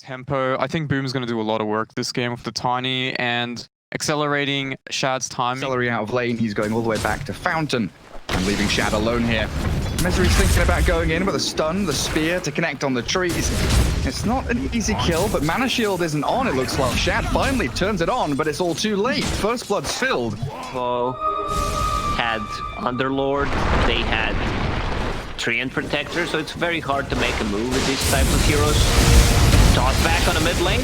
tempo. I think Boom's going to do a lot of work this game with the Tiny and accelerating Shad's timing. Celery out of lane, he's going all the way back to Fountain and leaving Shad alone here. Misery's thinking about going in with a stun, the spear to connect on the trees. It's not an easy kill, but Mana Shield isn't on, it looks like. Shad finally turns it on, but it's all too late. First Blood's filled. Had Underlord, they had Treant Protector, so it's very hard to make a move with these types of heroes. Toss back on the mid lane.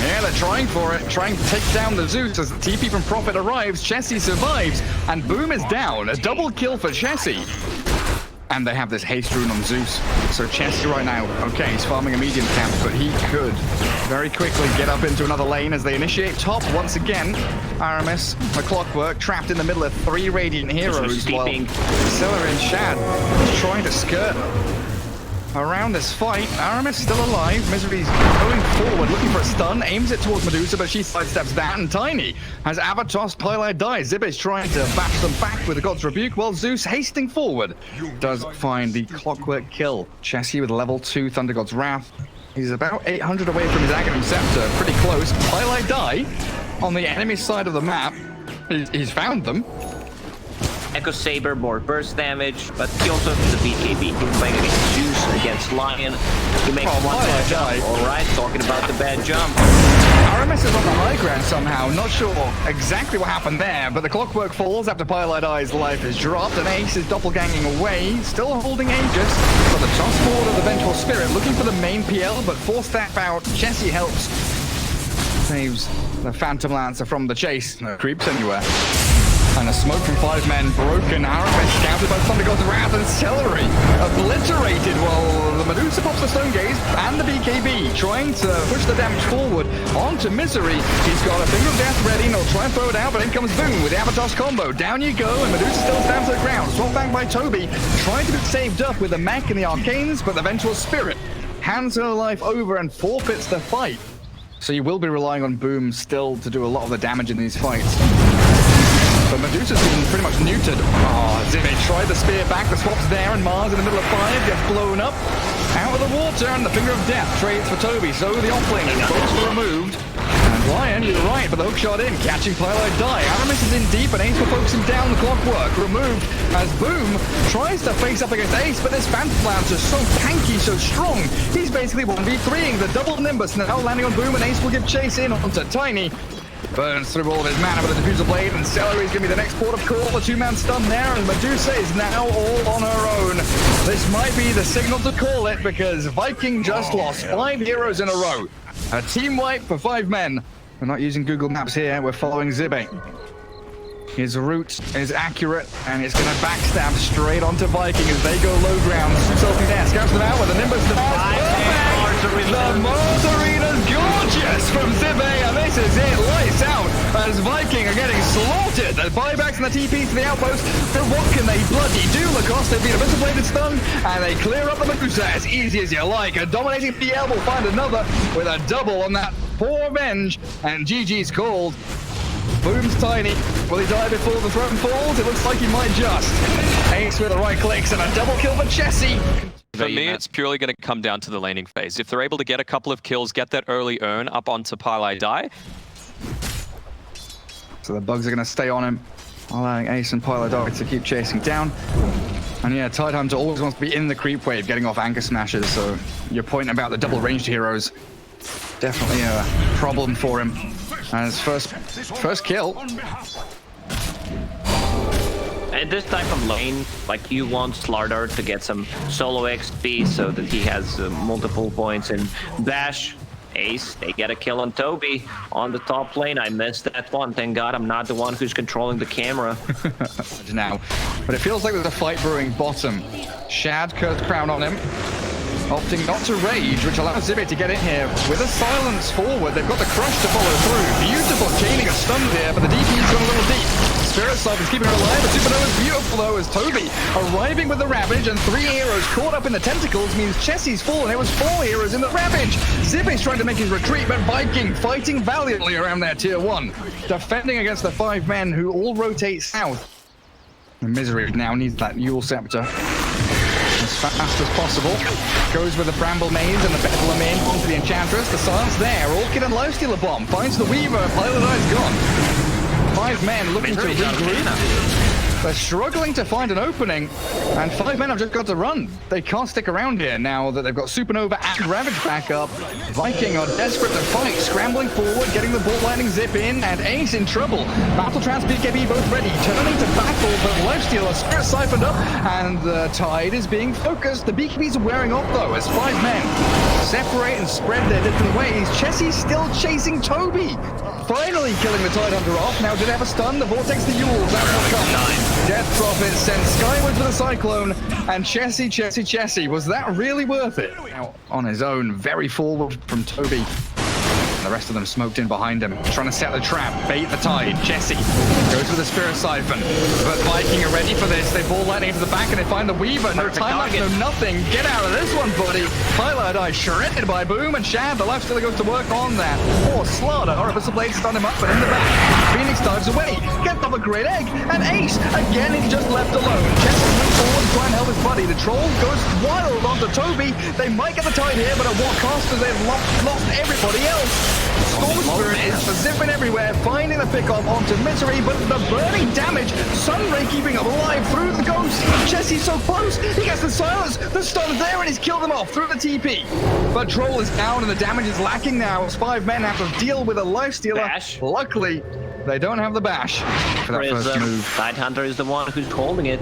Yeah, they're trying for it, trying to take down the Zeus as the TP from Prophet arrives. Chessie survives, and Boom is down. A double kill for Chessie. And they have this haste rune on Zeus. So Chessie right now, okay, he's farming a medium camp, but he could very quickly get up into another lane as they initiate top once again. Aramis, a Clockwork, trapped in the middle of 3 Radiant heroes while Celery and Shad is trying to skirt around this fight. Aramis still alive. Misery's going forward, looking for a stun, aims it towards Medusa, but she sidesteps that, and Tiny has Avatos Pylite die. Zibbe's trying to bash them back with the God's Rebuke, while Zeus, hasting forward, does find the Clockwork kill. Chessie with level 2 Thunder God's Wrath. He's about 800 away from his Aghanim Scepter, pretty close. Pylite die on the enemy side of the map. He's found them. Echo Saber, more burst damage, but he also has the BKB. He was playing against Zeus, against Lion. He makes one bad jump. Alright, talking about the bad jump. Aramis is on the high ground somehow. Not sure exactly what happened there, but the Clockwork falls after Pylite Eye's life is dropped, and Ace is doppelganging away, still holding Aegis. But the toss forward of the Vengeful Spirit, looking for the main PL, but forced that out. Chessie helps. Saves the Phantom Lancer from the chase. No creeps anywhere. And a smoke from 5 men broken. Aramis scouted by Thunder God's Wrath, and Celery obliterated while the Medusa pops the Stone Gaze and the BKB, trying to push the damage forward onto Misery. He's got a Finger of Death ready, and he'll try and throw it out, but in comes Boom with the Avatos combo. Down you go, and Medusa still stands to the ground. Swapped back by Toby, trying to be saved up with the mech and the Arcanes, but the Vengeful Spirit hands her life over and forfeits the fight. So you will be relying on Boom still to do a lot of the damage in these fights. But Medusa's been pretty much neutered. Zibbe tried the spear back, the swap's there, and Mars in the middle of 5 gets blown up. Out of the water, and the Finger of Death trades for Toby, so the offlane is both removed. And Lion, you're right, but the hook shot in, catching Pylite die. Aramis is in deep, and Ace will focus him down. The Clockwork removed as Boom tries to face up against Ace, but this Phantom Lancer is so tanky, so strong. He's basically 1v3ing the double Nimbus, now landing on Boom, and Ace will give chase in onto Tiny. Burns through all of his mana with a Diffuser Blade, and Celery's going to be the next port of call. The 2-man stun there, and Medusa is now all on her own. This might be the signal to call it, because Viking just lost 5 heroes in a row. A team wipe for 5 men. We're not using Google Maps here, we're following Zibbe. His route is accurate, and it's going to backstab straight onto Viking as they go low ground. Selfie there, scouts them out with a Nimbus. The Mars Arena's gorgeous from Zibbe, and this is it, lights out, as Viking are getting slaughtered. The buybacks and the TPs to the outpost, but what can they bloody do, Lacoste? They've been a bladed stun, and they clear up the Medusa as easy as you like. A dominating PL will find another with a double on that poor Venge, and GG's called. Boom's Tiny. Will he die before the throne falls? It looks like he might just. Ace with the right clicks and a double kill for Chessie. For me, it's purely going to come down to the laning phase. If they're able to get a couple of kills, get that early earn up onto Pylite die. So the bugs are going to stay on him, allowing Ace and Pylite die to keep chasing down. And yeah, Tidehunter always wants to be in the creep wave, getting off anchor smashes. So your point about the double ranged heroes, definitely a problem for him. And his first kill. And this type of lane, like, you want Slardar to get some solo XP so that he has multiple points in Bash. Ace, they get a kill on Toby on the top lane. I missed that one. Thank God I'm not the one who's controlling the camera. Now, but it feels like there's a fight brewing bottom. Shad, Cursed Crown on him. Opting not to rage, which allows Zibbe to get in here with a silence forward. They've got the crush to follow through. Beautiful chaining of stuns here, but the DP's gone a little deep. Spirit Scythe is keeping her alive, but Supernova's beautiful though as Toby arriving with the Ravage, and 3 heroes caught up in the tentacles means Chessie's fallen. It was 4 heroes in the Ravage. Zibbe's trying to make his retreat, but Viking fighting valiantly around their tier 1. Defending against the 5 men who all rotate south. And Misery now needs that Yule Scepter. As fast as possible. Goes with the Bramble Maze and the Bedlam in onto the Enchantress. The silence there. Orchid and Lifestealer Bomb. Finds the Weaver. Pilot Eye's gone. 5 men looking to regroup. They're struggling to find an opening, and 5 men have just got to run. They can't stick around here now that they've got Supernova and Ravage back up. Viking are desperate to fight, scrambling forward, getting the Bolt Lightning zip in, and Ace in trouble. Battle Trans BKB both ready, turning to battle, but Lifestealer Spirit siphoned up, and the tide is being focused. The BKBs are wearing off though, as 5 men separate and spread their different ways. Chessie's still chasing Toby. Finally killing the Tidehunter off. Now did they have a stun? The Vortex, the Yules, that's what comes. Death Prophet sent skyward with a Cyclone, and Chessie, was that really worth it? Now on his own, very forward from Toby. And the rest of them smoked in behind him, trying to set the trap, bait the tide. Chessie goes with the Spirit Siphon, but Viking are ready for this. They ball lightning into the back and they find the Weaver. No time lapse, no nothing. Get out of this one, buddy. Highlight Eye shredded by Boom and Shad. The Lifestealer goes to work on that. Or Slaughter, or Abyssal Blade stun him up, but in the back. Phoenix dives away, gets off a great egg, and Ace, again he's just left alone. Chessie moves forward to try and help his buddy. The Troll goes wild onto Toby. They might get the tide here, but at what cost as they've lost everybody else? Storm Spirit is zipping everywhere, finding the pickup onto Misery, but the burning damage, Sunray keeping him alive through the Ghost. Chessie's so close, he gets the silence, the stun's there, and he's killed them off through the TP. But Troll is down, and the damage is lacking now, as 5 men have to deal with a Lifestealer. Bash. Luckily, they don't have the bash for that first move. Tidehunter is the one who's holding it.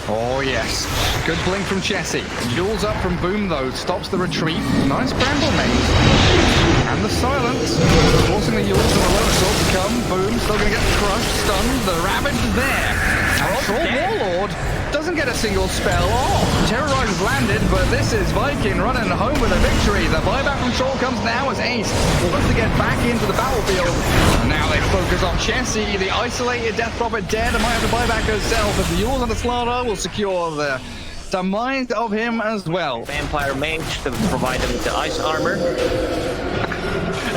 Oh yes, good blink from Chessie. Jules up from Boom though, stops the retreat. Nice Bramble Maze. And the silence, forcing the Yules and the Lotus Sword to come. Boom, still gonna get crushed, stunned. The Ravage is there. And Troll Warlord doesn't get a single spell off. Terrorize is landed, but this is Viking running home with a victory. The buyback from Troll comes now as Ace wants to get back into the battlefield. And now they focus on Chessie, the isolated Death Prophet dead, and might have to buy back herself. But the Yules and the Slaughter will secure the demise of him as well. Vampire Mage to provide him with the ice armor.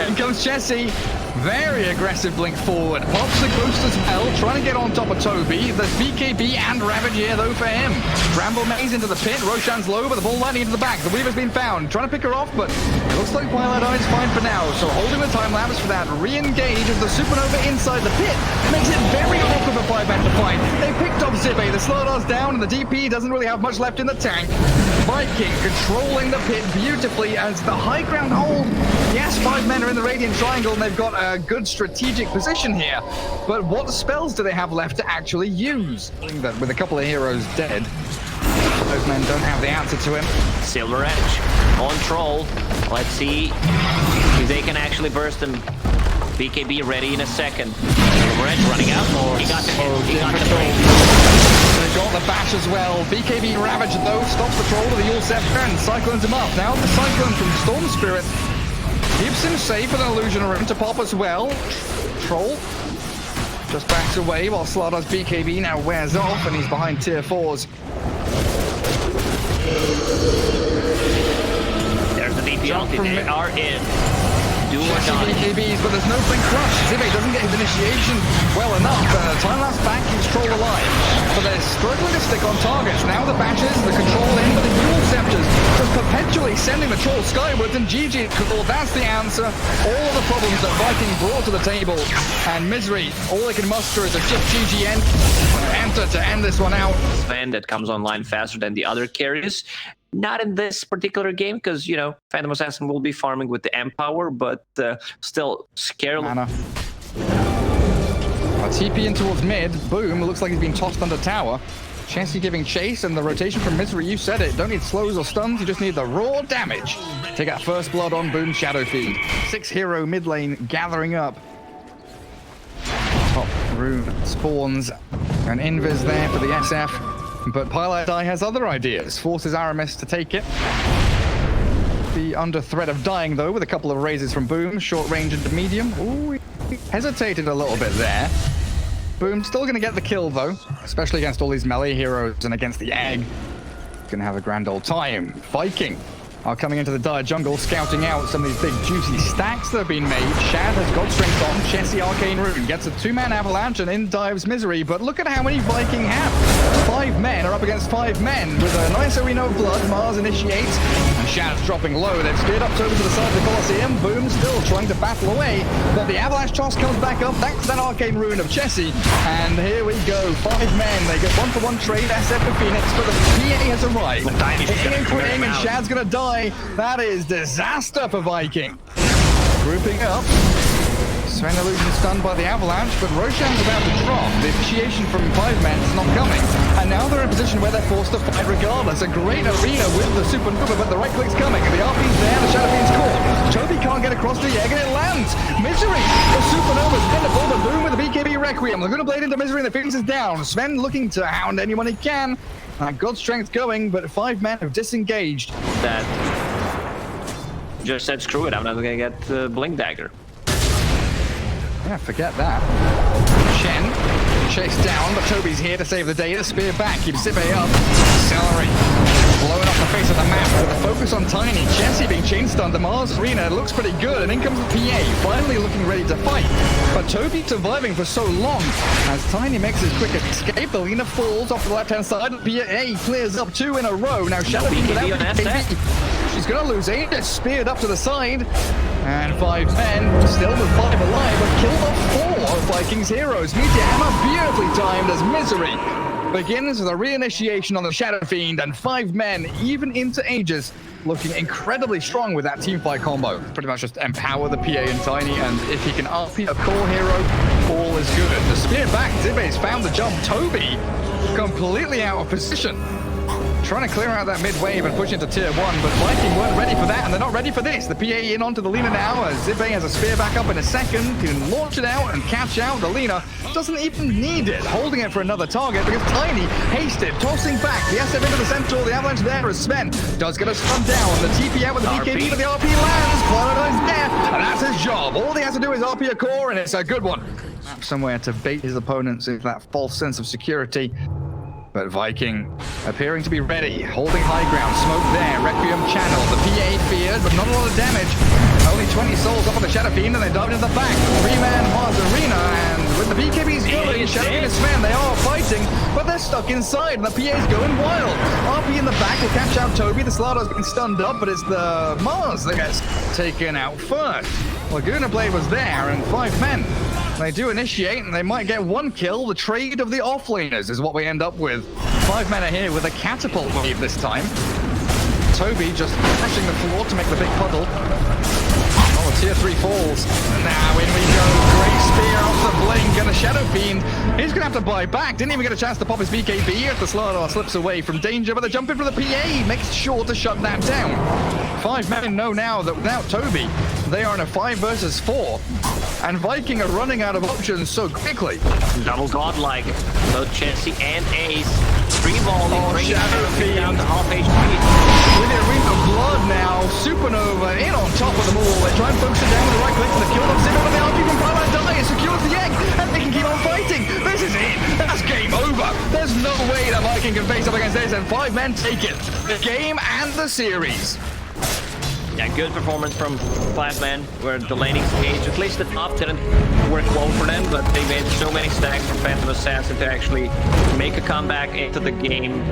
In comes Chessie. Very aggressive blink forward. Pops the Ghost as well, trying to get on top of Toby. There's BKB and Ravage here though for him. Bramble Maze into the pit. Roshan's low, but the ball landing into the back. The Weaver's been found. Trying to pick her off, but it looks like Twilight Eye's fine for now. So holding the time lapse for that re-engage as the Supernova inside the pit makes it very awkward for 5 men to fight. They picked off Zippe. The Slaughter's down, and the DP doesn't really have much left in the tank. Viking controlling the pit beautifully as the high ground hold. Yes, 5 men are in the Radiant Triangle, and they've got a good strategic position here. But what spells do they have left to actually use? I think that with a couple of heroes dead, those men don't have the answer to him. Silver Edge on Troll. Let's see if they can actually burst him. BKB ready in a second. Silver Edge running out. He got the hit. He got the break. They've got the bash as well. BKB Ravage though stops the Troll with the Yule Scepter and cyclones him up. Now the Cyclone from Storm Spirit keeps him safe with an illusion room to pop as well. Troll just backs away while Slaughter's BKB now wears off, and he's behind tier 4s. There's the DP Jump ulti. from They are in. Do or die. BKBs, but there's no blink crush. Zippe doesn't get his initiation well enough. Time lapse back keeps Troll alive, but they're struggling to stick on targets. Now the bashes, the control in, but the Yule Scepters just perpetually sending the Troll skywards, and GG Cool, that's the answer. All of the problems that Viking brought to the table, and Misery, all they can muster is a just GG enter to end this one out. Sven that comes online faster than the other carriers. Not in this particular game, because, you know, Phantom Assassin will be farming with the Empower, but still scary. Mana. TP in towards mid. Boom, looks like he's been tossed under tower. Chessie giving chase, and the rotation from Misery, you said it. Don't need slows or stuns, you just need the raw damage. Take out first blood on Boom Shadow Feed. 6 hero mid lane gathering up. Top rune spawns. An invis there for the SF. But Pilot Eye has other ideas. Forces Aramis to take it. Be under threat of dying though, with a couple of raises from Boom. Short range into medium. Ooh, he hesitated a little bit there. Boom still gonna get the kill though, especially against all these melee heroes and against the egg. Gonna have a grand old time. Viking are coming into the dire jungle, scouting out some of these big juicy stacks that have been made. Shad has got strength on. Chessie Arcane Rune gets a 2-man avalanche, and in dives Misery, but look at how many Viking have. 5 men are up against 5 men with a nice arena of blood. Mars initiates, and Shad's dropping low. They've speared up Toby to the side of the Colosseum. Boom still trying to battle away, but the Avalanche toss comes back up. That's that arcane rune of Chessie, and here we go. 5 men. They get 1-for-1 trade. SF to Phoenix, but the PA has arrived. Quitting, and Shad's gonna die. That is disaster for Viking. Grouping up. Sven Illusion stunned by the Avalanche, but Roshan's about to drop. The initiation from 5 men is not coming. And now they're in a position where they're forced to fight regardless. A great arena with the Supernova, but the right click's coming. And the RP's there, the Shadow Fiend's caught. Toby can't get across the egg, and it lands. Misery! The Supernova's pinnacle, the Boom with the BKB Requiem. They're going to blade into Misery, and the Phoenix is down. Sven looking to hound anyone he can. Good strength going, but 5 men have disengaged. That just said, screw it, I'm not going to get Blink Dagger. Yeah, forget that. Shen chased down, but Toby's here to save the day. The spear back, keeps Zippe up. Celery blowing off the face of the map with a focus on Tiny. Chessie being chain stunned. The Mars arena looks pretty good, and in comes the PA, finally looking ready to fight. But Toby surviving for so long as Tiny makes his quick escape. The Lina falls off the left-hand side. PA clears up 2 in a row. Now Shadow Fiend without BKB. She's gonna lose 8. It's speared up to the side. And 5 men, still with 5 alive, but killed off 4 of Vikings heroes. Meteor Hammer beautifully timed as Misery begins with a reinitiation on the Shadow Fiend, and 5 men, even into Aegis, looking incredibly strong with that teamfight combo. Pretty much just empower the PA and Tiny, and if he can RP a core hero, all is good. The spear back, Zibbe's found the jump. Toby completely out of position. Trying to clear out that mid-wave and push into tier 1, but Viking weren't ready for that, and they're not ready for this. The PA in onto the Lina now, as Zippe has a spear back up in a second, can launch it out and catch out. The Lina doesn't even need it, holding it for another target because Tiny hasted, tossing back the SF into the Centaur. The Avalanche there as Sven does get a stun down. The TP out with the BKB, but the RP lands. Cloud there, and that's his job. All he has to do is RP a core, and it's a good one. Somewhere to bait his opponents with that false sense of security. But Viking appearing to be ready, holding high ground, smoke there, Requiem channel, the PA feared, but not a lot of damage. Only 20 souls up on the Shadow Fiend, and they dive into the back. 3-man Mars arena, and with the BKBs going, Shadow Fiend and Sven, they are fighting, but they're stuck inside, and the PA's going wild. RP in the back will catch out Toby. The Slado's been stunned up, but it's the Mars that gets taken out first. Laguna Blade was there, and 5 men. They do initiate, and they might get 1 kill. The trade of the offlaners is what we end up with. 5 men are here with a catapult wave this time. Toby just crashing the floor to make the big puddle. Oh, tier 3 falls. Now in we go. Great spear off the blink, and the Shadow Fiend, he's gonna have to buy back. Didn't even get a chance to pop his BKB as the Slardar slips away from danger, but the jump in from the PA makes sure to shut that down. 5 men know now that without Toby, they are in a 5 versus 4. And Viking are running out of options so quickly. Double godlike. Both Chessie and Ace. Free balling, bringing Shadow Fiend down to half HP. with the arena of blood now. Supernova in on top of them all. They try and focus it down with the right click, and the kill of Zimmer, but the RP from Twilight die. It secures the egg, and they can keep on fighting. This is it. That's game over. There's no way that Viking can face up against this, and 5 men take it. The game and the series. Yeah, good performance from 5 men, where the laning stage, at least the top didn't work well for them, but they made so many stacks from Phantom Assassin to actually make a comeback into the game.